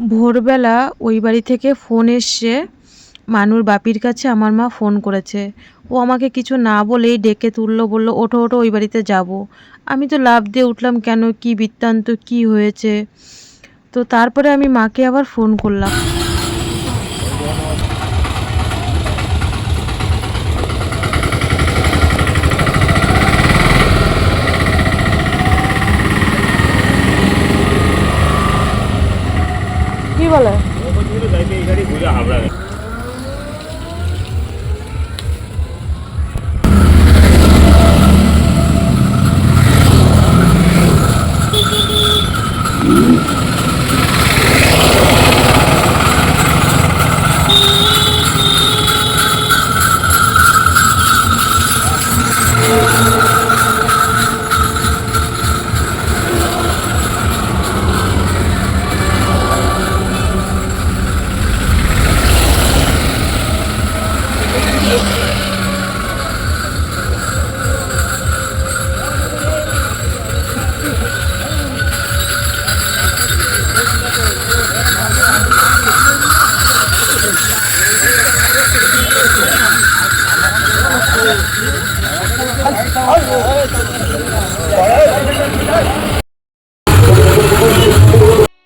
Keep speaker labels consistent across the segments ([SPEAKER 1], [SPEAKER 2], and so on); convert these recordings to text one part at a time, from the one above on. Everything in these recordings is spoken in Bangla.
[SPEAKER 1] ভোরবেলা ওই বাড়ি থেকে ফোন এসছে, মানুর বাপির কাছে আমার মা ফোন করেছে। ও আমাকে কিছু না বলেই ডেকে তুললো, বলল ওঠো ওঠো ওই বাড়িতে যাব। আমি তো লাফ দিয়ে উঠলাম, কেন, কি বৃত্তান্ত, কি হয়েছে। তো তারপরে আমি মাকে আবার ফোন করলাম। কি বলে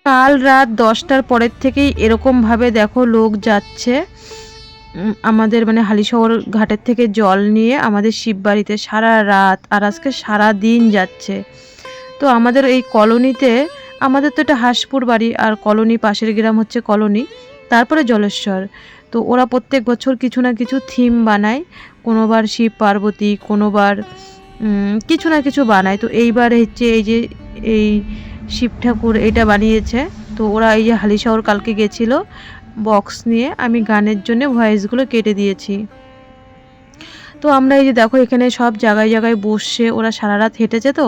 [SPEAKER 1] কাল রাত 10টার পরের থেকেই এরকমভাবে দেখো লোক যাচ্ছে আমাদের মানে হালিশহর ঘাটের থেকে জল নিয়ে আমাদের শিববাড়িতে সারা রাত, আর আজকে সারা দিন যাচ্ছে। তো আমাদের এই কলোনিতে, আমাদের তো এটা হাঁসপুর বাড়ি, আর কলোনি পাশের গ্রাম হচ্ছে কলোনি, তারপরে জলেশ্বর। তো ওরা প্রত্যেক বছর কিছু না কিছু থিম বানায়, কোনোবার শিব পার্বতী, কোনোবার কিছু না কিছু বানায়। তো এইবার হচ্ছে এই যে এই শিব ঠাকুর এটা বানিয়েছে। তো ওরা এই যে হালিশহর কালকে গেছিলো বক্স নিয়ে, আমি গানের জন্য ভয়েসগুলো কেটে দিয়েছি। তো আমরা এই যে দেখো এখানে সব জায়গায় জায়গায় বসছে, ওরা সারা রাত হেঁটেছে। তো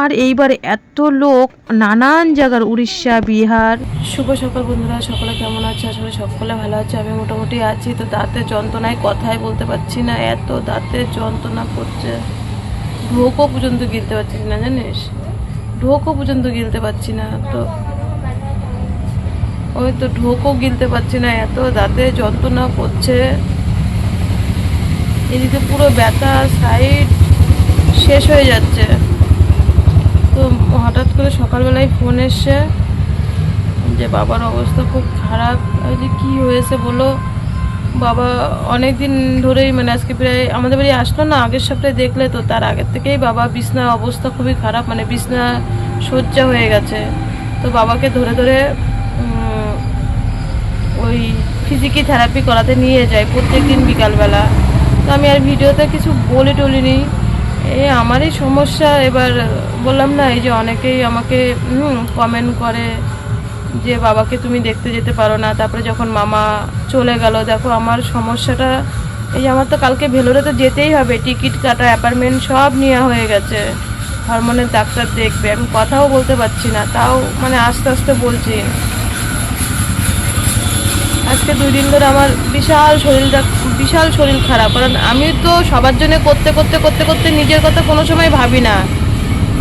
[SPEAKER 1] আর এইবার এত লোক নানান জায়গার, উড়িষ্যা, বিহার। শুভ সকাল বন্ধুরা, সকলে কেমন আছে? আসলে সকলে ভালো আছে, আমি মোটামুটি আছি। তো দাঁতের যন্ত্রণায় কথাই বলতে পারছি না, এত দাঁতের যন্ত্রণা করছে, ঢোকও পর্যন্ত গিলতে পারছি না, জানিস, ঢোকও পর্যন্ত গিলতে পারছি না। তো ওই তো ঢোকও গিলতে পারছি না, এত দাঁতে যন্ত্রণা করছে। এদিকে পুরো ব্যথা, সাইড শেষ হয়ে যাচ্ছে। তো হঠাৎ করে সকালবেলায় ফোন এসছে যে বাবার অবস্থা খুব খারাপ। যে কী হয়েছে বলো। বাবা অনেক দিন ধরেই, মানে আজকে প্রায় আমাদের বাড়ি আসলো না, আগের সপ্তাহে দেখলে তো, তার আগের থেকেই বাবা বিছনা অবস্থা খুবই খারাপ, মানে বিছনা শয্যা হয়ে গেছে। তো বাবাকে ধরে ধরে ওই ফিজিক্যাল থেরাপি করাতে নিয়ে যায় প্রত্যেক দিন বিকালবেলা। তো আমি আর ভিডিওতে কিছু টলিনি, এই আমারই সমস্যা। এবার বললাম না, এই যে অনেকেই আমাকে কমেন্ট করে যে বাবাকে তুমি দেখতে যেতে পারো না। তারপরে যখন মামা চলে গেল, দেখো আমার সমস্যাটা, এই যে আমার তো কালকে ভেলোরে তো যেতেই হবে, টিকিট কাটা, অ্যাপার্টমেন্ট সব নেওয়া হয়ে গেছে, হরমোনের ডাক্তার দেখবে। আমি কথাও বলতে পারছি না, তাও মানে আস্তে আস্তে বলছি। আজকে 2 দিন ধরে আমার বিশাল শরীর খারাপ, কারণ আমি তো সবার জন্য করতে করতে করতে করতে নিজের কথা কোনো সময় ভাবি না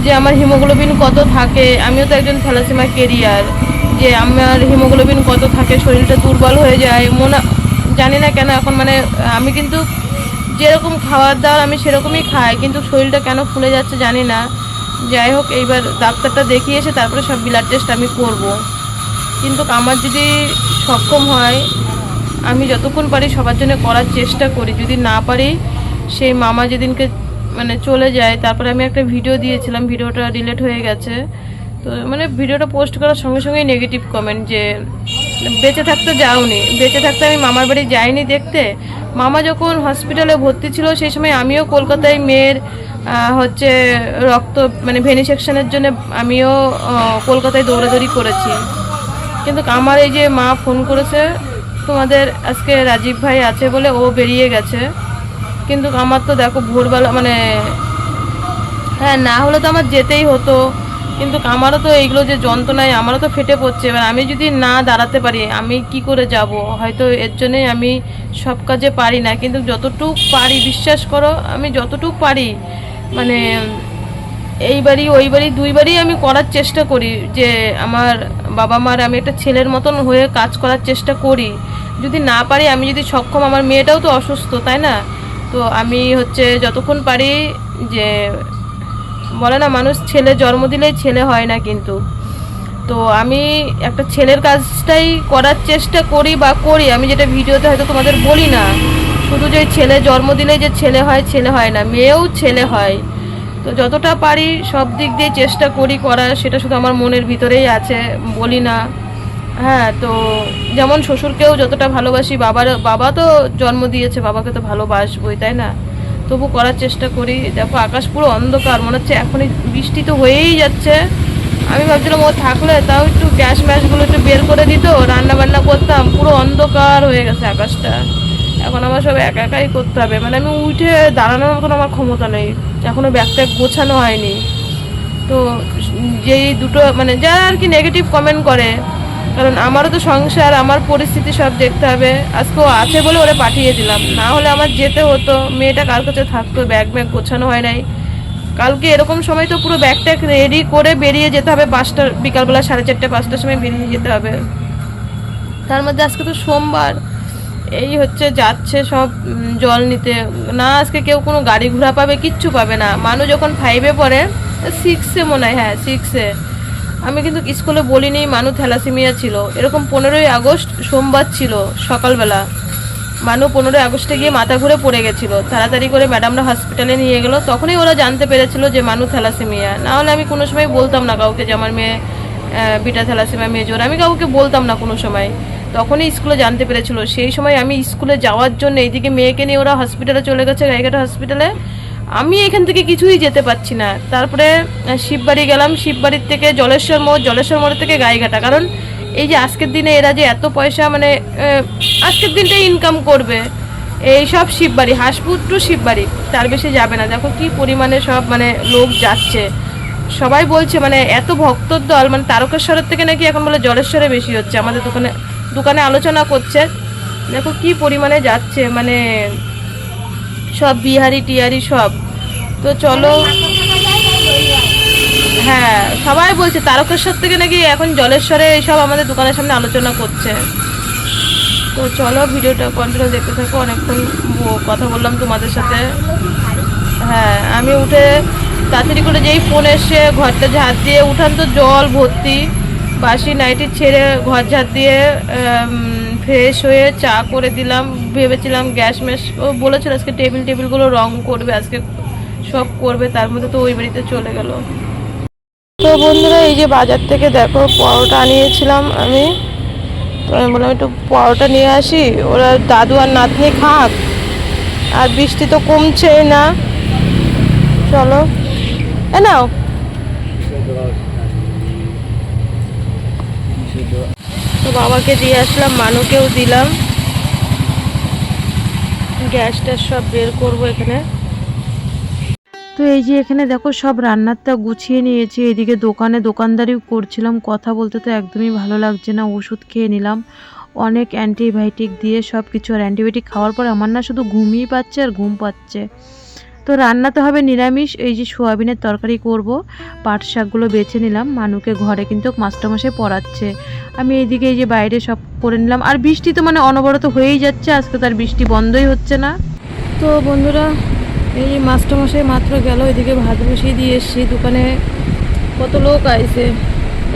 [SPEAKER 1] যে আমার হিমোগ্লোবিন কত থাকে। আমিও তো একজন থ্যালাসেমিয়া ক্যারিয়ার, যে আমার হিমোগ্লোবিন কত থাকে, শরীরটা দুর্বল হয়ে যায় মনে, জানি না কেন এখন, মানে আমি কিন্তু যেরকম খাওয়ার দাওয়ার আমি সেরকমই খাই, কিন্তু শরীরটা কেন ফুলে যাচ্ছে জানি না। যাই হোক, এইবার ডাক্তারটা দেখিয়ে এসে তারপরে সব ব্লাড টেস্ট আমি করব। কিন্তু আমার যদি সক্ষম হয়, আমি যতক্ষণ পারি সবার জন্য করার চেষ্টা করি। যদি না পারি, সেই মামা যেদিনকে মানে চলে যায়, তারপরে আমি একটা ভিডিও দিয়েছিলাম, ভিডিওটা ডিলিট হয়ে গেছে। তো মানে ভিডিওটা পোস্ট করার সঙ্গে সঙ্গেই নেগেটিভ কমেন্ট, যে বেঁচে থাকতে যাওনি, বেঁচে থাকতে আমি মামার বাড়ি যাইনি দেখতে। মামা যখন হসপিটালে ভর্তি ছিল সেই সময় আমিও কলকাতায় মেয়ের হচ্ছে রক্ত মানে ভেনি সেকশনের জন্য আমিও কলকাতায় দৌড়াদৌড়ি করেছি। কিন্তু আমার এই যে মা ফোন করেছে, তোমাদের আজকে রাজীব ভাই আছে বলে ও বেরিয়ে গেছে, কিন্তু আমার তো দেখো ভোরবেলা মানে হ্যাঁ না হলে তো আমার যেতেই হতো, কিন্তু আমারও তো এইগুলো যে যন্ত্রণায় আমারও তো ফেটে পড়ছে। এবার আমি যদি না দাঁড়াতে পারি, আমি কি করে যাব? হয়তো এর জন্যই আমি সব কাজে পারি না, কিন্তু যতটুক পারি, বিশ্বাস করো আমি যতটুক পারি, মানে এই বাড়ি ওই বাড়ি 2 বাড়ি আমি করার চেষ্টা করি, যে আমার বাবা মার আমি একটা ছেলের মতন হয়ে কাজ করার চেষ্টা করি। যদি না পারি, আমি যদি সক্ষম, আমার মেয়েটাও তো অসুস্থ, তাই না? তো আমি হচ্ছে যতক্ষণ পারি, যে বলে না মানুষ ছেলে জন্ম দিলেই ছেলে হয় না, কিন্তু তো আমি একটা ছেলের কাজটাই করার চেষ্টা করি বা করি। আমি যেটা ভিডিওতে হয়তো তোমাদের বলি না, শুধু যে ছেলে জন্ম দিলে যে ছেলে হয়, ছেলে হয় না, মেয়েও ছেলে হয়। তো যতটা পারি সব দিক দিয়ে চেষ্টা করি করার, সেটা শুধু আমার মনের ভিতরেই আছে, বলি না। হ্যাঁ, তো যেমন শ্বশুরকেও যতটা ভালোবাসি, বাবা তো জন্ম দিয়েছে, বাবাকে তো ভালোবাসবই, তাই না? তবু করার চেষ্টা করি। দেখো আকাশ পুরো অন্ধকার, মনে হচ্ছে এখনই বৃষ্টি তো হয়েই যাচ্ছে। আমি ভাবছিলাম ও থাকলে তাও একটু গ্যাস ম্যাসগুলো একটু বের করে দিত, রান্না বান্না করতাম। পুরো অন্ধকার হয়ে গেছে আকাশটা, এখন আমার সব একা একাই করতে হবে। মানে আমি উঠে দাঁড়ানোর মতন আমার ক্ষমতা নেই, এখনও ব্যাগটা গোছানো হয়নি। তো যেই দুটো মানে যারা আর কি নেগেটিভ কমেন্ট করে, কারণ আমারও তো সংসার, আমার পরিস্থিতি সব দেখতে হবে। আজকে ও আছে বলে ওরা পাঠিয়ে দিলাম, না হলে আমার যেতে হতো, মেয়েটা কার কাছে থাকতো, ব্যাগ গোছানো হয় নাই। কালকে এরকম সময় তো পুরো ব্যাগটা রেডি করে বেরিয়ে যেতে হবে, 5টা বিকালবেলা 4:30 5টার সময় বেরিয়ে যেতে হবে। তার মধ্যে আজকে তো সোমবার, এই হচ্ছে যাচ্ছে সব জল নিতে। না আজকে কেউ কোনো গাড়ি ঘোড়া পাবে, কিচ্ছু পাবে না। মানুষ যখন 5-এ পড়ে, 6-এ মনে হয়, হ্যাঁ 6-এ, আমি কিন্তু স্কুলে বলিনি মানু থ্যালাসেমিয়া ছিল। এরকম 15ই আগস্ট সোমবার ছিল সকালবেলা, মানু 15ই আগস্টে গিয়ে মাথা ঘুরে পড়ে গেছিলো। তাড়াতাড়ি করে ম্যাডামরা হসপিটালে নিয়ে গেলো, তখনই ওরা জানতে পেরেছিল যে মানু থ্যালাসেমিয়া। না হলে আমি কোনো সময় বলতাম না কাউকে যে আমার মেয়ে বিটা থ্যালাসেমিয়া মেজর, আমি কাউকে বলতাম না কোনো সময়। তখনই স্কুলে জানতে পেরেছিল। সেই সময় আমি স্কুলে যাওয়ার জন্য এইদিকে মেয়েকে নিয়ে ওরা হসপিটালে চলে গেছে, গাইঘাটা হসপিটালে। আমি এখান থেকে কিছুই যেতে পারছি না। তারপরে শিববাড়ি গেলাম, শিববাড়ির থেকে জলেশ্বর মোড়, জলেশ্বর মোড় থেকে গাইঘাটা। কারণ এই যে আজকের দিনে এরা যে এত পয়সা মানে আজকের দিনটাই ইনকাম করবে, এই সব শিববাড়ি, হাসপুর টু শিববাড়ি, তার বেশি যাবে না। দেখো কি পরিমাণে সব মানে লোক যাচ্ছে। সবাই বলছে মানে এত ভক্তর দল, মানে তারকেশ্বরের থেকে নাকি এখন বলে জলেশ্বরে বেশি হচ্ছে। আমাদের দোকানে আলোচনা করছে, দেখো কি পরিমাণে যাচ্ছে, মানে সব বিহারি টিহারি সব। তো চলো, হ্যাঁ সবাই বলছে তারকেশ্বর থেকে নাকি এখন জলেশ্বরে এইসব আমাদের দোকানের সামনে আলোচনা করছে। তো চলো ভিডিওটা কন্টিনিউ দেখতে থাকো, অনেকক্ষণ কথা বললাম তোমাদের সাথে। হ্যাঁ, আমি উঠে তাড়াতাড়ি করে যেই ফোন এসে ঘরটা ঝাড় দিয়ে, উঠান তো জল ভর্তি, বাসি নাইটি ছেড়ে ঘর ঝাড় দিয়ে ফ্রেশ হয়ে চা করে দিলাম। ভেবেছিলাম গ্যাস ম্যাস, ও বলেছিল আজকে টেবিলগুলো রং করবে, আজকে সব করবে, তার মধ্যে তো ওই বাড়িতে চলে গেল। তো বন্ধুরা, এই যে বাজার থেকে দেখো পরোটা আনিয়েছিলাম আমি। তো আমি বললাম একটু পরোটা নিয়ে আসি, ওরা দাদু আর নাতনি খাক, আর বৃষ্টি তো কমছেই না। চলো এ নাও। তো বাবাকে দিয়ে আসলাম, মানুকেও দিলাম। গ্যাস ট্যাস সব বের করবো এখানে। তো এই যে এখানে দেখো সব রান্নারটা গুছিয়ে নিয়েছি। এদিকে দোকানদারিও করছিলাম, কথা বলতে তো একদমই ভালো লাগছে না। ওষুধ খেয়ে নিলাম অনেক অ্যান্টিবায়োটিক দিয়ে সব কিছু, আর অ্যান্টিবায়োটিক খাওয়ার পর আমার না শুধু ঘুমই পাচ্ছে আর ঘুম পাচ্ছে। তো রান্নাতে হবে নিরামিষ, এই যে সোয়াবিনের তরকারি করব। পাট শাকগুলো বেছে নিলাম, মানুকে ঘরে কিন্তু মাস্টারমশাই পড়াচ্ছে। আমি এইদিকে এই যে বাইরে সব করে নিলাম। আর বৃষ্টি তো মানে অনবরত হয়েই যাচ্ছে, আজকে তার বৃষ্টি বন্ধই হচ্ছে না। তো বন্ধুরা, এই মাস্টারমশাই মাত্র গেল, এদিকে ভাত বসিয়ে দিয়ে এসছি। দোকানে কত লোক আইছে,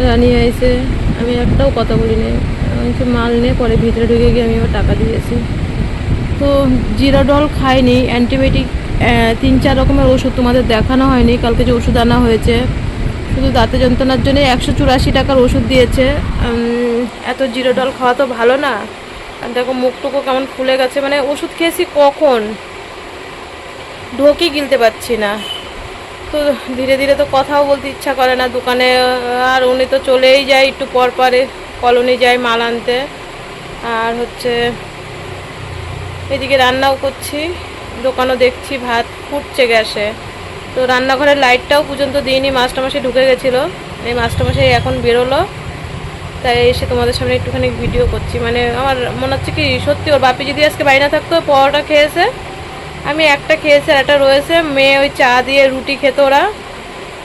[SPEAKER 1] রানি আইছে, আমি একটাও কথা বলিনি। মাল নিয়ে পরে ভিতরে ঢুকে গিয়ে আমি আবার টাকা দিয়েছি। তো জিরাডল খাইনি, অ্যান্টিবায়োটিক 3-4 রকমের ওষুধ তোমাদের দেখানো হয়নি। কালকে যে ওষুধ আনা হয়েছে শুধু দাঁতে যন্ত্রণার জন্য 184 টাকার ওষুধ দিয়েছে। এত জিরাডল খাওয়া তো ভালো না। আর দেখো মুখটুকু কেমন ফুলে গেছে, মানে ওষুধ খেয়েছি কখন, ঢোকই গিলতে পারছি না। তো ধীরে ধীরে তো কথাও বলতে ইচ্ছা করে না দোকানে। আর উনি তো চলেই যায় একটু পর পরে, কলোনি যায় মাল আনতে। আর হচ্ছে এদিকে রান্নাও করছি, দোকানও দেখছি, ভাত ফুটছে গ্যাসে। তো রান্নাঘরের লাইটটাও পর্যন্ত দিইনি, মাস্টারমশাই ঢুকে গেছিলো। এই মাস্টারমশাই এখন বেরোলো, তাই এসে তোমাদের সামনে একটুখানি ভিডিও করছি। মানে আমার মনে হচ্ছে কি সত্যি ওর বাপি যদি আজকে বাইরে না থাকতো, পরোটা খেয়েছে, আমি একটা খেয়েছি আর একটা রয়েছে। মেয়ে ওই চা দিয়ে রুটি খেত ওরা,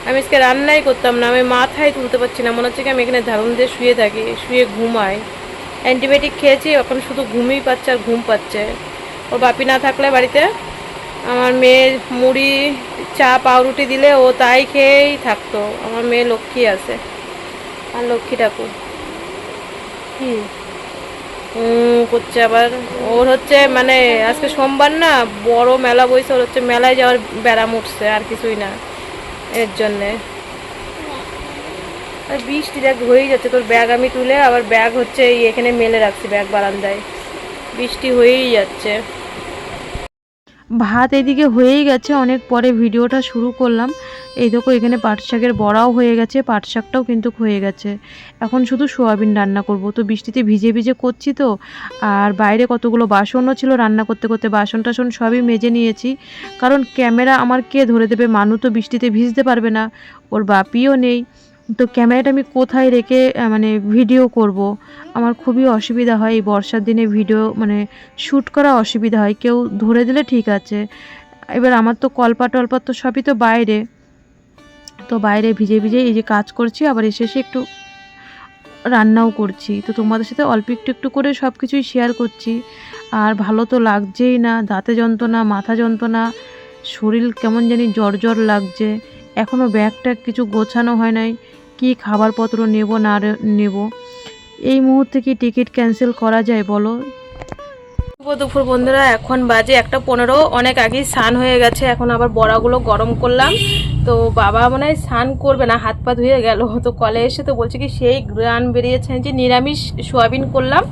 [SPEAKER 1] আমি আজকে রান্নাই করতাম না, আমি মাথায় তুলতে পারছি না, মনে হচ্ছে কি আমি এখানে ধারণ দিয়ে শুয়ে থাকি, শুয়ে ঘুমাই। অ্যান্টিবায়োটিক খেয়েছি, এখন শুধু ঘুমই পাচ্ছে আর ঘুম পাচ্ছে। ওর বাপি না থাকলে বাড়িতে আমার মেয়ে মুড়ি চা পাউরুটি দিলে ও তাই খেয়েই থাকতো। আমার মেয়ে লক্ষ্মী আছে, আর লক্ষ্মী ঠাকুর কি করছে আবার। ওর হচ্ছে মানে আজকে সোমবার না, বড় মেলা বইছে, ওর হচ্ছে মেলায় যাওয়ার ব্যারাম উঠছে, আর কিছুই না এর জন্যে। আর বৃষ্টি দেখ হয়েই যাচ্ছে, তোর ব্যাগ আমি তুলে আবার ব্যাগ হচ্ছে এখানে মেলে রাখছি, ব্যাগ বারান্দায়, বৃষ্টি হয়েই যাচ্ছে। ভাত এদিকে হয়েই গেছে, অনেক পরে ভিডিওটা শুরু করলাম। এই দেখো এখানে পাট শাকের বড়াও হয়ে গেছে, পাট শাকটাও কিন্তু হয়ে গেছে। এখন শুধু সোয়াবিন রান্না করব। তো বৃষ্টিতে ভিজে ভিজে করছি তো, আর বাইরে কতগুলো বাসনও ছিল, রান্না করতে করতে বাসন টাসন সবই মেজে নিয়েছি। কারণ ক্যামেরা আমার কে ধরে দেবে, মানু তো বৃষ্টিতে ভিজতে পারবে না, ওর বাপিও নেই। তো ক্যামেরাটা আমি কোথায় রেখে মানে ভিডিও করব। আমার খুবই অসুবিধা হয় এই বর্ষার দিনে, ভিডিও মানে শ্যুট করা অসুবিধা হয়, কেউ ধরে দিলে ঠিক আছে। এবার আমার তো কলপাট টলপাট তো সবই তো বাইরে, তো বাইরে ভিজে ভিজে এই যে কাজ করছি, আবার এসে একটু রান্নাও করছি। তো তোমাদের সাথে অল্প একটু একটু করে সব কিছুই শেয়ার করছি। আর ভালো তো লাগছেই না, দাঁতে যন্ত্রণা, মাথা যন্ত্রণা, শরীর কেমন জানি জ্বর জ্বর লাগছে। এখনও ব্যাগটা কিছু গোছানো হয় নাই, কি খাবারপত্র নেব না নেব। এই মুহূর্তে কি টিকিট ক্যান্সেল করা যায় বলো? দুপুর বন্ধুরা, এখন বাজে 1:15, অনেক আগেই স্নান হয়ে গেছে। এখন আবার বড়াগুলো গরম করলাম। তো বাবা মনে হয় স্নান করবে না, হাত পা ধুয়ে গেল, তো কলে এসে তো বলছে কি সেই গ্রান বেরিয়েছে যে নিরামিষ সোয়াবিন করলাম।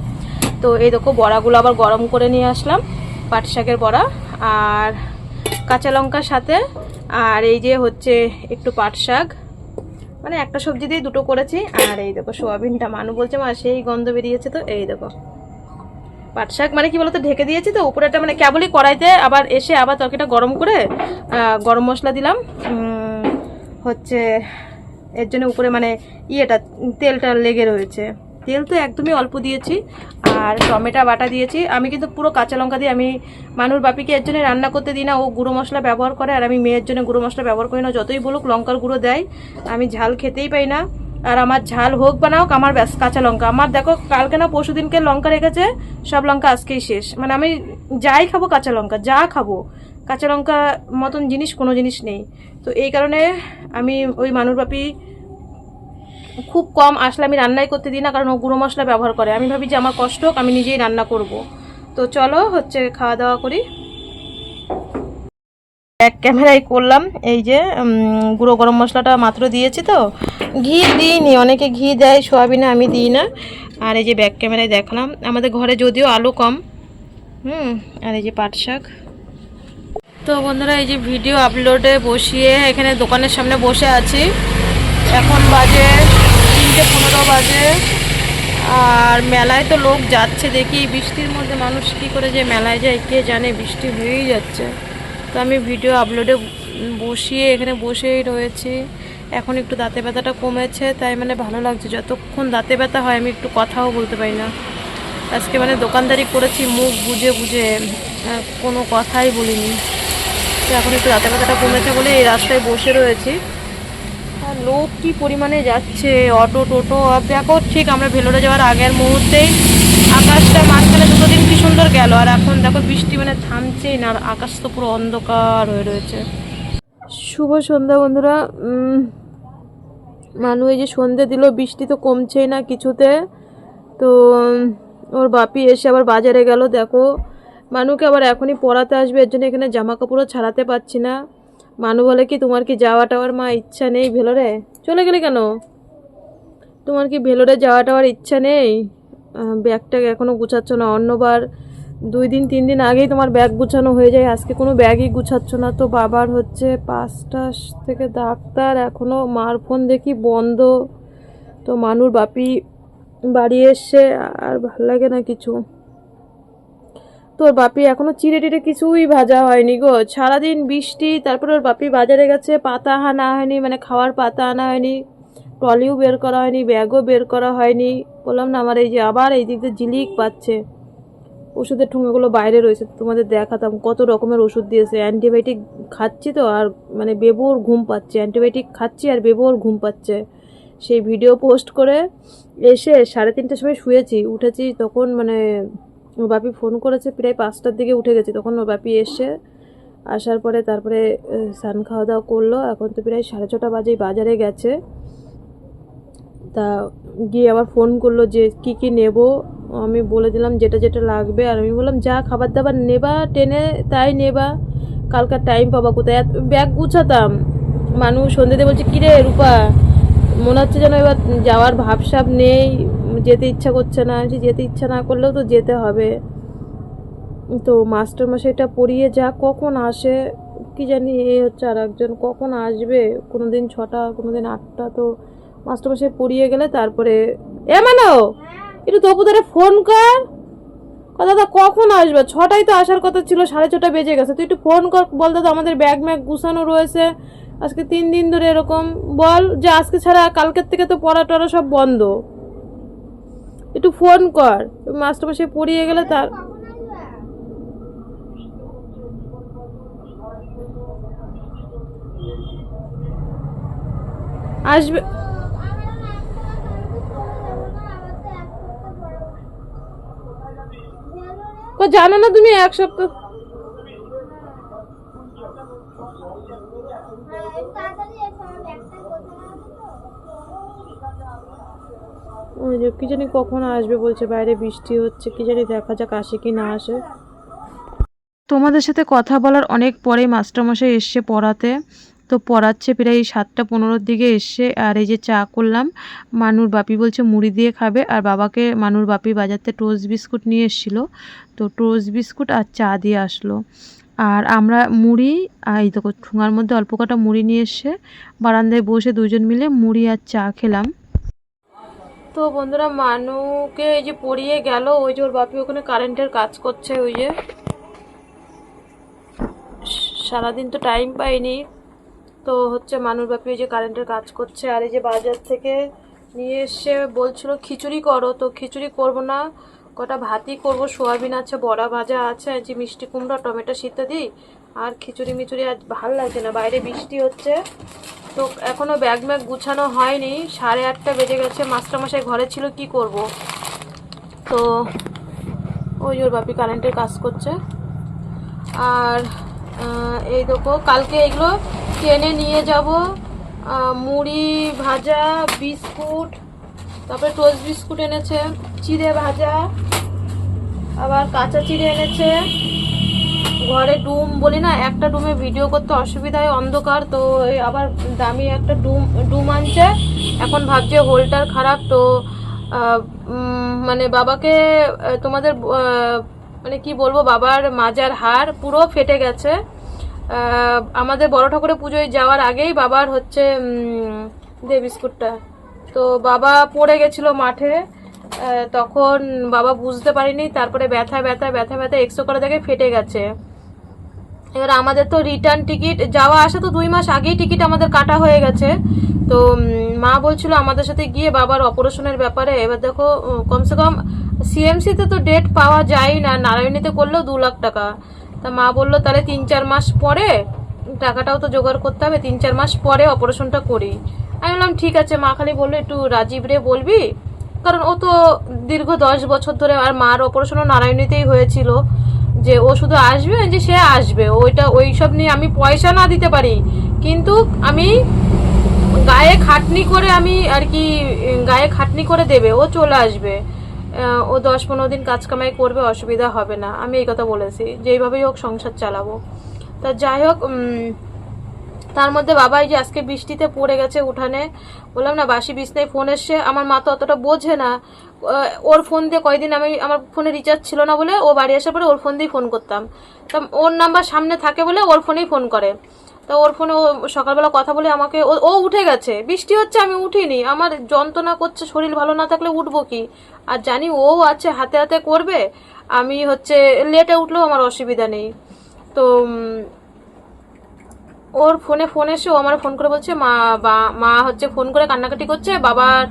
[SPEAKER 1] তো এই দেখো বড়াগুলো আবার গরম করে নিয়ে আসলাম, পাট শাকের বড়া আর কাঁচা লঙ্কার সাথে। আর এই যে হচ্ছে একটু পাট শাক, মানে একটা সবজি দিয়ে দুটো করেছি। আর এই দেখো সোয়াবিনটা, মানু বলছে মা সেই গন্ধ বেরিয়েছে। তো এই দেখো পাট শাক মানে কি বলতো, ঢেকে দিয়েছি তো উপরেটা, মানে কেবলই কড়াইতে আবার এসে আবার তরকারিটা গরম করে গরম মশলা দিলাম হচ্ছে, এর জন্য উপরে মানে ইয়েটা তেলটা লেগে রয়েছে। তেল তো একদমই অল্প দিয়েছি, আর টমেটো বাটা দিয়েছি। আমি কিন্তু পুরো কাঁচা লঙ্কা দিয়ে, আমি মানুর বাপিকে এর জন্য রান্না করতে দিই না, ও গুঁড়ো মশলা ব্যবহার করে, আর আমি মেয়ের জন্য গুঁড়ো মশলা ব্যবহার করি না। যতই বলুক লঙ্কার গুঁড়ো দেয়, আমি ঝাল খেতেই পাই না। আর আমার ঝাল হোক বা না হোক, আমার ব্যাস কাঁচা লঙ্কা। আমার দেখো কালকে না পরশু দিনকে লঙ্কা রেখেছে, সব লঙ্কা আজকেই শেষ। মানে আমি যাই খাবো কাঁচা লঙ্কা, যা খাবো কাঁচা লঙ্কা মতন জিনিস কোনো জিনিস নেই। তো এই কারণে আমি ওই মানুর বাপি খুব কম আসলে আমি রান্নাই করতে দিই না, কারণ ও গুঁড়ো মশলা ব্যবহার করে। আমি ভাবি যে আমার কষ্ট হোক, আমি নিজেই রান্না করব। তো চলো হচ্ছে খাওয়া দাওয়া করি। এক ক্যামেরায় করলাম, এই যে গুঁড়ো গরম মশলাটা মাত্র দিয়েছি, তো ঘি দিইনি, অনেকে ঘি দেয় সোয়াবিনে, আমি দিই না। আর এই যে ব্যাক ক্যামেরায় দেখলাম, আমাদের ঘরে যদিও আলু কম। আর এই যে পাট শাক। তো বন্ধুরা, এই যে ভিডিও আপলোডে বসিয়ে এখানে দোকানের সামনে বসে আছি। এখন বাজে 3:15 বাজে। আর মেলায় তো লোক যাচ্ছে দেখি, বৃষ্টির মধ্যে মানুষ কী করে যে মেলায় যায় কে জানে, বৃষ্টি হয়েই যাচ্ছে। তো আমি ভিডিও আপলোডে বসিয়ে এখানে বসেই রয়েছি। এখন একটু দাঁতে ব্যথাটা কমেছে, তাই মানে ভালো লাগছে। যতক্ষণ দাঁতে ব্যথা হয় আমি একটু কথাও বলতে পারি না। আজকে মানে দোকানদারি করেছি মুখ বুঝে বুঝে, কোনো কথাই বলিনি। তো এখন একটু দাঁতে ব্যথাটা কমেছে বলে এই রাস্তায় বসে রয়েছি। আর লোক কি পরিমাণে যাচ্ছে, অটো টোটো। আর দেখো ঠিক আমরা ভেলোরে যাওয়ার আগের মুহূর্তেই আকাশটা মাঝখানে 2 দিন কি সুন্দর গেল, আর এখন দেখো বৃষ্টি মানে থামছেই না, আর আকাশ তো পুরো অন্ধকার হয়ে রয়েছে। শুভ সন্ধ্যা বন্ধুরা। মানু এই যে সন্ধে দিল, বৃষ্টি তো কমছেই না কিছুতে। তো ওর বাপি এসে আবার বাজারে গেল। দেখো মানুকে আবার এখনই পড়াতে আসবে, এর জন্য এখানে জামা কাপড়ও ছাড়াতে পারছি না। মানু বলে কি তোমার কি যাওয়া টাওয়ার মা ইচ্ছা নেই ভেলোরে? চলে গেলে কেন? তোমার কি ভেলোরে যাওয়া টাওয়ার ইচ্ছা নেই? ব্যাগটা এখনও গুছাচ্ছ না? অন্যবার 2 দিন 3 দিন আগেই তোমার ব্যাগ গুছানো হয়ে যায়, আজকে কোনো ব্যাগই গুছাচ্ছ না। তো বাবার হচ্ছে 5টা থেকে ডাক্তার, এখনও মার ফোন দেখি বন্ধ। তো মানুর বাপি বাড়ি এসছে, আর ভাল লাগে না কিছু। তোর বাপি এখনো চিড়ে টিড়ে কিছুই ভাজা হয়নি গো, সারাদিন বৃষ্টি। তারপরে ওর বাপি বাজারে গেছে, পাতা আনা হয়নি, মানে খাওয়ার পাতা আনা হয়নি, ট্রলিও বের করা হয়নি, ব্যাগও বের করা হয়নি। বললাম না, আমার এই যে আবার এই দিক দিয়ে ঝিলিক পাচ্ছে। ওষুধের ঠোঙাগুলো বাইরে রয়েছে, তোমাদের দেখাতাম কত রকমের ওষুধ দিয়েছে। অ্যান্টিবায়োটিক খাচ্ছি তো, আর মানে বেবুর ঘুম পাচ্ছে, অ্যান্টিবায়োটিক খাচ্ছি আর বেবুর ঘুম পাচ্ছে। সেই ভিডিও পোস্ট করে এসে 3:30টার সময় শুয়েছি, উঠেছি তখন মানে ওর বাপি ফোন করেছে, প্রায় 5টার দিকে উঠে গেছি। তখন ওর বাপি এসে আসার পরে তারপরে স্নান খাওয়া দাওয়া করলো। এখন তো প্রায় 6:30 বাজেই, বাজারে গেছে। তা গিয়ে আবার ফোন করলো যে কি কি নেব। আমি বলে দিলাম যেটা যেটা লাগবে, আর আমি বললাম যা খাবার দাবার নেবা টেনে তাই নেবা, কালকার টাইম পাবা কোথায়। ব্যাগ গুছাতাম, মানুষ সন্ধ্যেতে বলছে কিরে রূপা, মনে হচ্ছে যেন এবার যাওয়ার ভাবসাব নেই, যেতে ইচ্ছা করছে না। যেতে ইচ্ছা না করলেও তো যেতে হবে। তো মাস্টারমশাইটা পড়িয়ে যা কখন আসে কি জানি, এই হচ্ছে আর একজন কখন আসবে, কোনো দিন 6টা কোনো দিন 8টা। তো মাস্টারমশাই পড়িয়ে গেলে তারপরে মানো একটু তপুদারে ফোন কর, দাদা কখন আসবে, 6টায় তো আসার কথা ছিল, 6:30 বেজে গেছে। তুই একটু ফোন কর, বল দাদা আমাদের ব্যাগ ম্যাগ গুছানো রয়েছে, আজকে 3 দিন ধরে এরকম, বল যে আজকে ছাড়া কালকের থেকে তো পড়া টড়া সব বন্ধ, একটু ফোন কর। মাস্টারমশাই পড়িয়ে গেলে তার আসবে। জানো না তুমি 1 সপ্তাহ ওই যে কি জানি কখন আসবে বলছে, বাইরে বৃষ্টি হচ্ছে, কি জানি দেখা যাক আসে কি না আসে। তোমাদের সাথে কথা বলার অনেক পরে মাস্টারমশাই এসছে পড়াতে। তো পড়াচ্ছে প্রায় 7:15 দিকে এসছে। আর এই যে চা করলাম, মানুর বাপি বলছে মুড়ি দিয়ে খাবে, আর বাবাকে মানুর বাপি বাজারতে টোস্ট বিস্কুট নিয়ে এসেছিলো, তো টোস্ট বিস্কুট আর চা দিয়ে আসলো। আর আমরা মুড়ি, এই তো ঠোঙার মধ্যে অল্প কটা মুড়ি নিয়ে এসে বারান্দায় বসে দুজন মিলে মুড়ি আর চা খেলাম। তো বন্ধুরা মানুকে এই যে পড়িয়ে গেল, ওই যে ওর বাপি ওখানে কারেন্টের কাজ করছে, ওই যে সারাদিন তো টাইম পাইনি। তো হচ্ছে মানুর বাপি ওই যে কারেন্টের কাজ করছে। আর এই যে বাজার থেকে নিয়ে এসে বলছিল খিচুড়ি করো, তো খিচুড়ি করব না, কটা ভাতই করব, সোয়াবিন আছে, বড়া ভাজা আছে, যে মিষ্টি কুমড়া টমেটো সিদ্ধ দিই, আর খিচুড়ি মিচুড়ি আজ ভাল লাগছে না, বাইরে বৃষ্টি হচ্ছে। তো এখনও ব্যাগ ম্যাগ গুছানো হয়নি, 8:30 বেজে গেছে। মাস্টারমশাই ঘরে ছিল, কি করব। তো ওই ওর বাপি কারেন্টের কাজ করছে। আর এই দেখো কালকে এগুলো ট্রেনে নিয়ে যাব, মুড়ি ভাজা, বিস্কুট, তারপরে টোস্ট বিস্কুট এনেছে, চিড়ে ভাজা, আবার কাঁচা চিড়ে এনেছে। ঘরে ডুম বলি না, একটা ডুমে ভিডিও করতে অসুবিধা হয়, অন্ধকার, তো আবার দামি একটা ডুম আনছে। এখন ভাবছে হোল্ডার খারাপ, তো মানে বাবাকে তোমাদের মানে কি বলবো, বাবার মাজার হাড় পুরো ফেটে গেছে। আমাদের বড় ঠাকুরের পুজোয় যাওয়ার আগেই বাবার হচ্ছে দে বিস্কুটটা, তো বাবা পড়ে গেছিল মাঠে, তখন বাবা বুঝতে পারিনি, তারপরে ব্যথা ব্যথা ব্যথা ব্যথা এক্সরে করে দেখে ফেটে গেছে। এবার আমাদের তো রিটার্ন টিকিট, যাওয়া আসা তো 2 মাস আগেই টিকিট আমাদের কাটা হয়ে গেছে। তো মা বলছিল আমাদের সাথে গিয়ে বাবার অপারেশনের ব্যাপারে। এবার দেখো কমসে কম সিএমসিতে তো ডেট পাওয়া যায় না, নারায়ণীতে করলেও 2 লাখ টাকা। তা মা বললো তাহলে 3-4 মাস পরে, টাকাটাও তো জোগাড় করতে হবে, 3-4 মাস পরে অপারেশনটা করি। আমি বললাম ঠিক আছে। মা খালি বললো একটু রাজীব রে বলবি, কারণ ও তো দীর্ঘ 10 বছর ধরে, আর মার অপারেশনও নারায়ণীতেই হয়েছিল, যে ও শুধু আসবে, যে সে আসবে, ওইটা ওই সব নিয়ে আমি পয়সা না দিতে পারি, কিন্তু আমি গায়ে খাটনি করে, আমি আর কি গায়ে খাটনি করে দেবে, ও চলে আসবে, ও 10-15 দিন কাজ কামাই করবে, অসুবিধা হবে না, আমি এই কথা বলেছি, যেইভাবেই হোক সংসার চালাবো। তা যাই হোক, তার মধ্যে বাবা এই যে আজকে বৃষ্টিতে পড়ে গেছে উঠানে, বললাম না বাসি বিছনায় ফোন এসছে। আমার মা তো অতটা বোঝে না, ওর ফোন দিয়ে কয়দিন আমি, আমার ফোনে রিচার্জ ছিল না বলে, ও বাড়ি আসার পরে ওর ফোন দিয়েই ফোন করতাম, তা ওর নাম্বার সামনে থাকে বলে ওর ফোনেই ফোন করে। তো ওর ফোনে ও সকালবেলা কথা বলে আমাকে, ও উঠে গেছে, বৃষ্টি হচ্ছে আমি উঠিনি, আমার যন্ত্রণা করছে, শরীর ভালো না থাকলে উঠবো কি, আর জানি ও আছে হাতে হাতে করবে, আমি হচ্ছে লেটে উঠলেও আমার অসুবিধা নেই। তো ওর ফোনে ফোন এসে ও আমার ফোন করে বলছে মা হচ্ছে ফোন করে কান্নাকাটি করছে, বাবার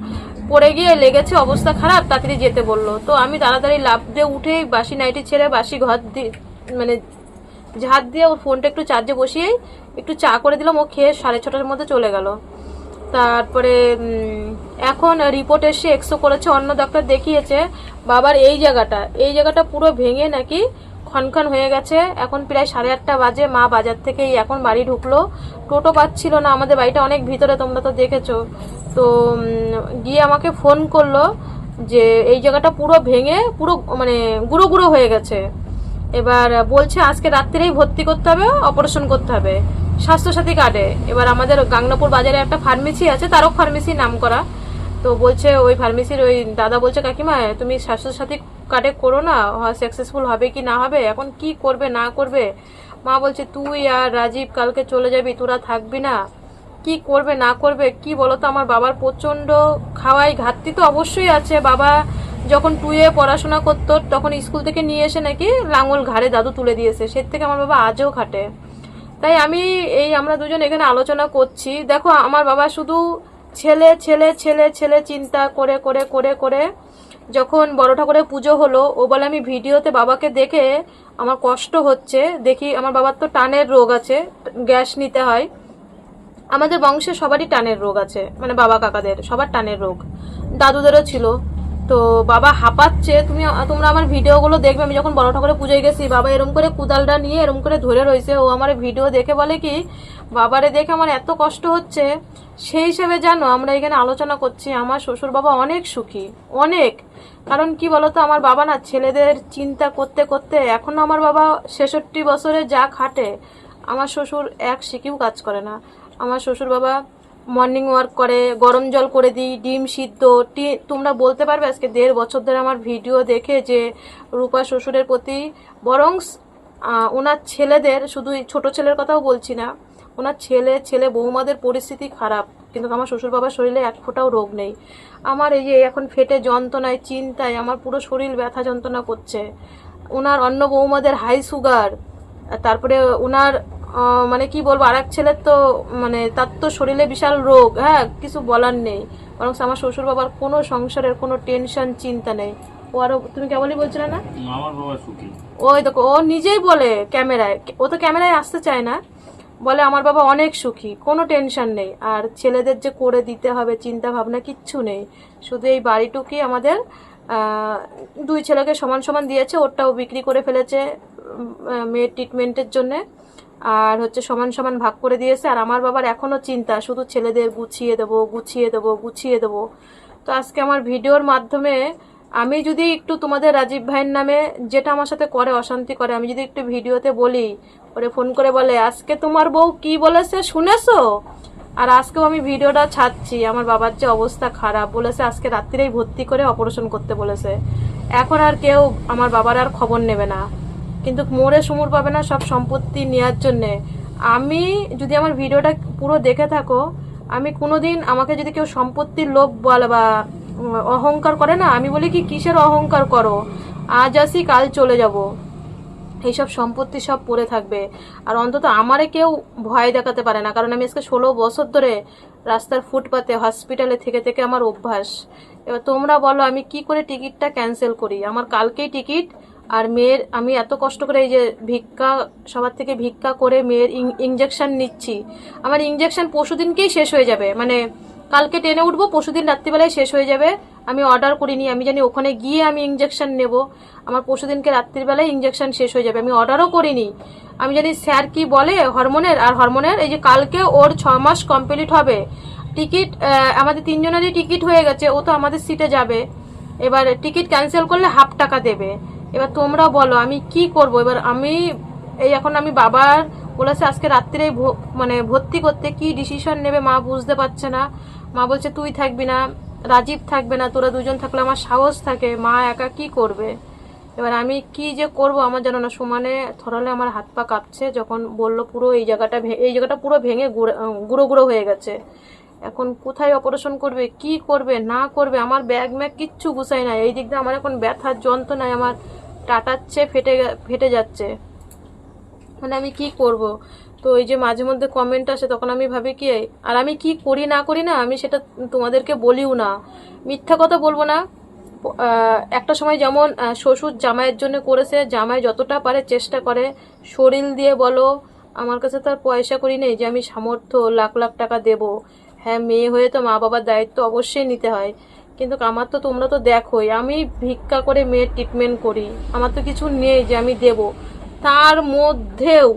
[SPEAKER 1] পড়ে গিয়ে লেগেছে, অবস্থা খারাপ, তাড়াতাড়ি যেতে বললো। তো আমি তাড়াতাড়ি লাফ দিয়ে উঠেই বাসি নাইটি ছেড়ে বাসি ঘর দিয়ে মানে ঝাঁট দিয়ে ওর ফোনটা একটু চার্জে বসিয়েই একটু চা করে দিলাম। ও খেয়ে 6:30টার মধ্যে চলে গেল। তারপরে এখন রিপোর্ট এসে এক্সো করেছে, অন্য ডাক্তার দেখিয়েছে। বাবার এই জায়গাটা পুরো ভেঙে নাকি খনখান হয়ে গেছে। এখন প্রায় 8:30 বাজে, মা বাজার থেকে এখন বাড়ি ঢুকলো। টোটো পাচ্ছিল না, আমাদের বাড়িটা অনেক ভিতরে, তোমরা তো দেখেছো। তো গিয়ে আমাকে ফোন করলো যে এই জায়গাটা পুরো ভেঙে পুরো মানে গুঁড়ো গুঁড়ো হয়ে গেছে। এবার বলছে আজকে রাত্রেই ভর্তি করতে হবে, অপারেশন করতে হবে স্বাস্থ্যসাথী কার্ডে। এবার আমাদের গাংনাপুর বাজারে একটা ফার্মেসি আছে, তারক ফার্মেসি নাম করা। তো বলছে ওই ফার্মেসির ওই দাদা বলছে কাকিমা তুমি স্বাস্থ্যসাথী কার্ডে করো না, সাকসেসফুল হবে কি না হবে, এখন কি করবে না করবে। মা বলছে তুই আর রাজীব কালকে চলে যাবি, তোরা থাকবি না, কি করবে না করবে কি বলতো। আমার বাবার প্রচন্ড খাওয়াই ঘাটতি তো অবশ্যই আছে। বাবা যখন 2 পড়াশোনা করতো তখন স্কুল থেকে নিয়ে এসে নাকি লাঙল ঘাড়ে দাদু তুলে দিয়েছে, সে থেকে আমার বাবা আজও খাটে। তাই আমরা দুজন এখানে আলোচনা করছি। দেখো আমার বাবা শুধু ছেলে ছেলে ছেলে ছেলে চিন্তা করে করে করে করে যখন বড় ঠাকুরের পুজো হলো, ও বলে আমি ভিডিওতে বাবাকে দেখে আমার কষ্ট হচ্ছে। দেখি আমার বাবার তো টানের রোগ আছে, গ্যাস নিতে হয়। আমাদের বংশে সবারই টানের রোগ আছে, মানে বাবা কাকাদের সবার টানের রোগ, দাদুদেরও ছিল। তো বাবা হাঁপাচ্ছে, তোমরা আমার ভিডিওগুলো দেখবে। আমি যখন বড় ঠাকুরের পুজোয় গেছি, বাবা এরম করে কুদালটা নিয়ে এরম করে ধরে রয়েছে। ও আমার ভিডিও দেখে বলে কি বাবারে দেখে আমার এত কষ্ট হচ্ছে। সেই হিসেবে জানো আমরা এখানে আলোচনা করছি। আমার শ্বশুর বাবা অনেক সুখী, অনেক। কারণ কি বলতো, আমার বাবা না ছেলেদের চিন্তা করতে করতে, এখনো আমার বাবা 66 বছরে যা খাটে, আমার শ্বশুর এক সিকিও কাজ করে না। আমার শ্বশুর বাবা মর্নিং ওয়াক করে, গরম জল করে দিই, ডিম সিদ্ধ। তোমরা বলতে পারবে আজকে 1.5 বছর ধরে আমার ভিডিও দেখে যে রূপা শ্বশুরের প্রতি, বরং ওনার ছেলেদের, শুধু ছোট ছেলের কথাও বলছি না, ওনার ছেলে বৌমাদের পরিস্থিতি খারাপ, কিন্তু আমার শ্বশুর বাবার শরীরে এক ফোঁটাও রোগ নেই। আমার এই যে এখন ফেটে যন্ত্রণায় চিন্তায় আমার পুরো শরীর ব্যথা যন্ত্রণা করছে। ওনার অন্য বৌমাদের হাই সুগার, তারপরে ওনার মানে কি বলবো, আর এক ছেলের তো মানে তার তো শরীরে বিশাল রোগ, হ্যাঁ কিছু বলার নেই। বরং আমার শ্বশুর বাবার কোনো সংসারের কোনো টেনশন চিন্তা নেই। ও আরো তুমি কেবলই বলছিলে না
[SPEAKER 2] আমার বাবা সুখী,
[SPEAKER 1] ওই দেখো ও নিজেই বলে ক্যামেরায়, ও তো ক্যামেরায় আসতে চায় না, বলে আমার বাবা অনেক সুখী, কোনো টেনশন নেই। আর ছেলেদের যে করে দিতে হবে চিন্তা ভাবনা কিচ্ছু নেই। শুধু এই বাড়িটুকুই আমাদের 2 ছেলেকে সমান সমান দিয়েছে, ওরটাও বিক্রি করে ফেলেছে মেয়ের ট্রিটমেন্টের জন্যে। আর হচ্ছে সমান সমান ভাগ করে দিয়েছে। আর আমার বাবার এখনও চিন্তা শুধু ছেলেদের গুছিয়ে দেবো গুছিয়ে দেবো গুছিয়ে দেবো। তো আজকে আমার ভিডিওর মাধ্যমে আমি যদি একটু তোমাদের রাজীব ভাইয়ের নামে যেটা আমার সাথে করে, অশান্তি করে, আমি যদি একটু ভিডিওতে বলি, ওরে ফোন করে বলে আজকে তোমার বউ কি বলেছে শুনেছো। আর আজকেও আমি ভিডিওটা ছাড়ছি, আমার বাবার যে অবস্থা খারাপ, বলেছে আজকে রাত্রিরেই ভর্তি করে অপারেশন করতে বলেছে। এখন আর কেউ আমার বাবার আর খবর নেবে না, কিন্তু মোড়ে সুমুর পাবে না সব সম্পত্তি নেওয়ার জন্যে। আমি যদি আমার ভিডিওটা পুরো দেখে থাকো, আমি কোনোদিন আমাকে যদি কেউ সম্পত্তির লোভ বলে বা অহংকার করে না, আমি বলি কি কিসের অহংকার করো, আজ আসি কাল চলে যাব, এইসব সম্পত্তি সব পড়ে থাকবে। আর অন্তত আমারে কেউ ভয় দেখাতে পারে না, কারণ আমি আজকে 16 বছর ধরে রাস্তার ফুটপাতে হসপিটালে থেকে থেকে আমার অভ্যাস। এবার তোমরা বলো আমি কি করে টিকিটটা ক্যান্সেল করি। আমার কালকেই টিকিট, আর মেয়ের আমি এত কষ্ট করে এই যে ভিক্ষা, সবার থেকে ভিক্ষা করে মেয়ের ইঞ্জেকশন নিচ্ছি। আমার ইঞ্জেকশন পরশুদিনকেই শেষ হয়ে যাবে, মানে কালকে ট্রেনে উঠবো, পরশুদিন রাত্রিবেলায় শেষ হয়ে যাবে। আমি অর্ডার করিনি, আমি জানি ওখানে গিয়ে আমি ইঞ্জেকশন নেব। আমার পরশুদিনকে রাত্রিবেলায় ইঞ্জেকশন শেষ হয়ে যাবে, আমি অর্ডারও করিনি। আমি জানি স্যার কি বলে হরমোনের এই যে কালকে ওর 6 মাস কমপ্লিট হবে। টিকিট আমাদের 3 জনেরই টিকিট হয়ে গেছে, ও তো আমাদের সিটে যাবে। এবার টিকিট ক্যান্সেল করলে ½ টাকা দেবে। এবার তোমরা বলো আমি কি করব। এবার এখন আমি বাবার বলেছে আজকে রাত্রিরেই মানে ভর্তি করতে, কি ডিসিশন নেবে মা বুঝতে পারছে না। মা বলছে তুই থাকবি না, রাজীব থাকবে না, তোরা 2 জন থাকলে আমার সাহস থাকে, মা একা কি করবে। এবার আমি কি যে করব আমার জানো না, সমানে থরালে আমার হাত পা কাঁপছে। যখন বললো পুরো এই জায়গাটা পুরো ভেঙে গুঁড়ো গুঁড়ো হয়ে গেছে, এখন কোথায় অপারেশন করবে কি করবে না করবে, আমার ব্যাগ ম্যাগ কিচ্ছু গুছাই না। এই দিক দিয়ে আমার এখন ব্যথার যন্ত্রণায় আমার টাটাচ্ছে, ফেটে যাচ্ছে, মানে আমি কি করব। তো এই যে মাঝে মধ্যে কমেন্ট আসে, তখন আমি ভাবি কি, আর আমি কি করি না করি না আমি সেটা তোমাদেরকে বলিও না, মিথ্যা কথা বলবো না। একটা সময় যেমন শ্বশুর জামাইয়ের জন্য করেছে, জামাই যতটা পারে চেষ্টা করে, শরীর দিয়ে বলো, আমার কাছে তো আর পয়সা করি নেই যে আমি সামর্থ্য লাখ লাখ টাকা দেব। হ্যাঁ, মেয়ে হয়ে তো মা বাবার দায়িত্ব অবশ্যই নিতে হয়, কিন্তু আমার তো তোমরা তো দেখোই, আমি ভিক্ষা করে মেয়ের ট্রিটমেন্ট করি, আমার তো কিছু নেই যে আমি দেব। তার মধ্যেও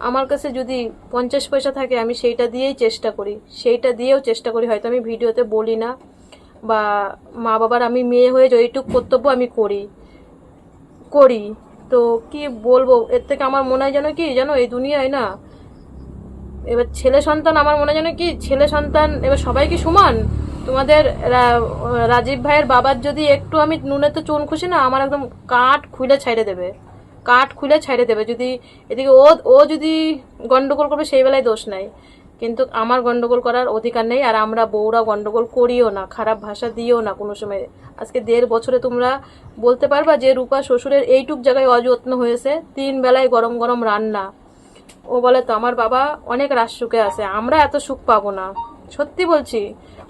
[SPEAKER 1] আমার কাছে যদি 50 পয়সা থাকে আমি সেইটা দিয়েই চেষ্টা করি, সেইটা দিয়েও চেষ্টা করি, হয়তো আমি ভিডিওতে বলি না, বা মা বাবার আমি মেয়ে হয়ে যেটুকু কর্তব্য আমি করি করি তো কি বলবো, এর থেকে আমার মনে হয় যেন কি জানো, এই দুনিয়ায় না এবার ছেলে সন্তান, আমার মনে হয় যেন কি ছেলে সন্তান এবার সবাই কি সমান। তোমাদের রাজীব ভাইয়ের বাবার যদি একটু আমি নুনেতে চুন খুশি না, আমার একদম কাঠ খুলে ছাইড়ে দেবে, কাঠ খুলে ছাইড়ে দেবে। যদি এদিকে ও ও যদি গন্ডগোল করবে সেই বেলায় দোষ নাই, কিন্তু আমার গন্ডগোল করার অধিকার নেই। আর আমরা বউরা গন্ডগোল করিও না, খারাপ ভাষা দিও না কোনো সময়। আজকে 1.5 বছরে তোমরা বলতে পারবা যে রূপা শ্বশুরের এইটুক জায়গায় অযত্ন হয়েছে, 3 বেলায় গরম গরম রান্না। ও বলে তো আমার বাবা অনেক রাত সুখে আছে, আমরা এত সুখ পাবো না, সত্যি বলছি।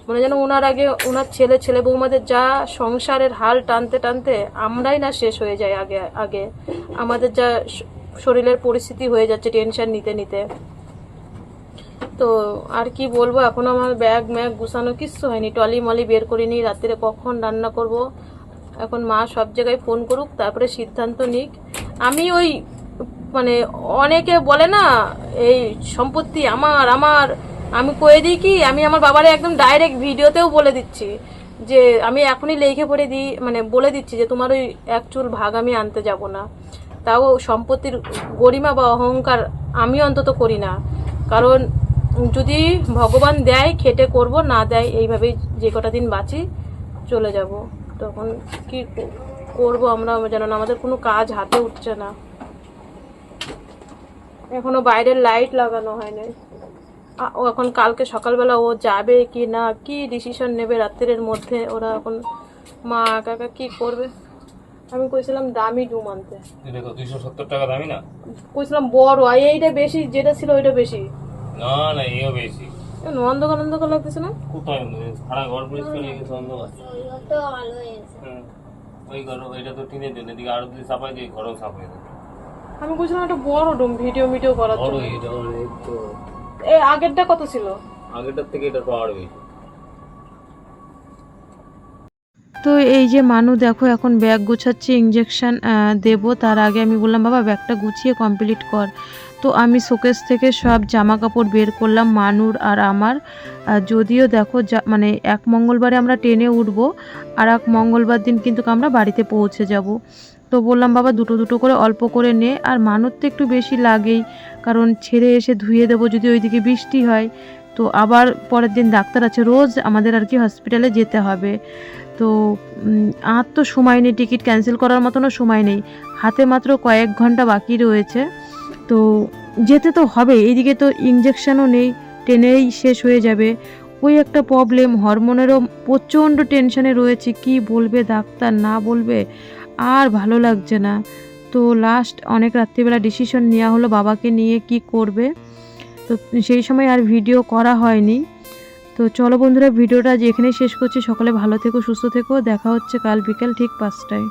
[SPEAKER 1] মনে যেন ওনার আগে ওনার ছেলে বৌমাদের যা সংসারের হাল টানতে টানতে আমরাই না শেষ হয়ে যায় আগে আগে, আমাদের যা শরীরের পরিস্থিতি হয়ে যাচ্ছে টেনশন নিতে নিতে। তো আর কি বলবো, এখন আমার ব্যাগ ম্যাগ গুছানো কিচ্ছু হয়নি, টলি মলি বের করিনি, রাত্রে কখন রান্না করব। এখন মা সব জায়গায় ফোন করুক, তারপরে সিদ্ধান্ত নিক। আমি ওই মানে অনেকে বলে না এই সম্পত্তি আমার আমার, আমি কয়ে দিই কি, আমি আমার বাবারে একদম ডাইরেক্ট ভিডিওতেও বলে দিচ্ছি যে আমি এখনই লেখে পড়ে দিই, মানে বলে দিচ্ছি যে তোমার ওই এক চুল ভাগ আমি আনতে যাব না। তাও সম্পত্তির গরিমা বা অহংকার আমি অন্তত করি না, কারণ যদি ভগবান দেয় খেটে করব, না দেয় এইভাবেই যে কটা দিন বাঁচি চলে যাব। তখন কি করব আমরা, জানো না, আমাদের কোনো কাজ হাতে উঠছে না, এখনো বাইরের লাইট লাগানো হয় নাই। ও এখন কালকে সকালবেলা ও যাবে কি না, কি ডিসিশন নেবে রাত্রের মধ্যে, ওরা এখন মা কাকা কি করবে। আমি কইছিলাম দামি ডুম আনতে,
[SPEAKER 2] এটা তো 270 টাকা দামি না,
[SPEAKER 1] কইছিলাম বড়, আর এইটা বেশি, যেটা ছিল ওইটা বেশি
[SPEAKER 2] না না এও বেশি।
[SPEAKER 1] অন্ধকার অন্ধকার লাগতেছে না,
[SPEAKER 2] কোথায় সারা ঘর পরিষ্কার হয়ে গেছে, অন্ধকার। ওই ঘর ওইটা তো টিনের জন্য, এদিকে আরো যদি চাপাই দিয়ে ঘরও চাপাই দেবে।
[SPEAKER 1] আমি কইছিলাম একটা বড় ডুম ভিডিও করার
[SPEAKER 2] বড়
[SPEAKER 1] জন্য।
[SPEAKER 2] এটা অনেক তো,
[SPEAKER 1] এই আগেরটা কত ছিল?
[SPEAKER 2] আগেরটার থেকে এটা পাওয়ার বেশি।
[SPEAKER 1] তো এই যে মানু দেখো এখন ব্যাগ গুছাচ্ছি, ইঞ্জেকশন দেবো, তার আগে আমি বললাম বাবা ব্যাগটা গুছিয়ে কমপ্লিট কর। তো আমি শোকেস থেকে সব জামা কাপড় বের করলাম মানুর আর আমার। যদিও দেখো মানে এক মঙ্গলবারে আমরা ট্রেনে উঠবো, আর এক মঙ্গলবার দিন কিন্তু আমরা বাড়িতে পৌঁছে যাব। তো বললাম বাবা দুটো দুটো করে অল্প করে নে, আর মানুর তো একটু বেশি লাগেই, কারণ ছেড়ে এসে ধুয়ে দেবো যদি ওইদিকে বৃষ্টি হয়। তো আবার পরের দিন ডাক্তার আছে, রোজ আমাদের আর কি হসপিটালে যেতে হবে। তো আর তো সময় নেই, টিকিট ক্যান্সেল করার মতনও সময় নেই, হাতে মাত্র কয়েক ঘন্টা বাকি রয়েছে। তো যেতে তো হবে, এইদিকে তো ইঞ্জেকশনও নেই, ট্রেনেই শেষ হয়ে যাবে, ওই একটা প্রবলেম। হরমোনেরও প্রচণ্ড টেনশনে রয়েছে, কি বলবে ডাক্তার না বলবে, আর ভালো লাগছে না। তো লাস্ট অনেক রাত্রিবেলা ডিসিশন নেওয়া হলো বাবাকে নিয়ে কি করবে। তো সেই সময় আর ভিডিও করা হয়নি। তো চলো বন্ধুরা, ভিডিওটা যেখানে শেষ করছি, সকলে ভালো থেকো, সুস্থ থেকো, দেখা হচ্ছে কাল বিকেল ঠিক 5টায়।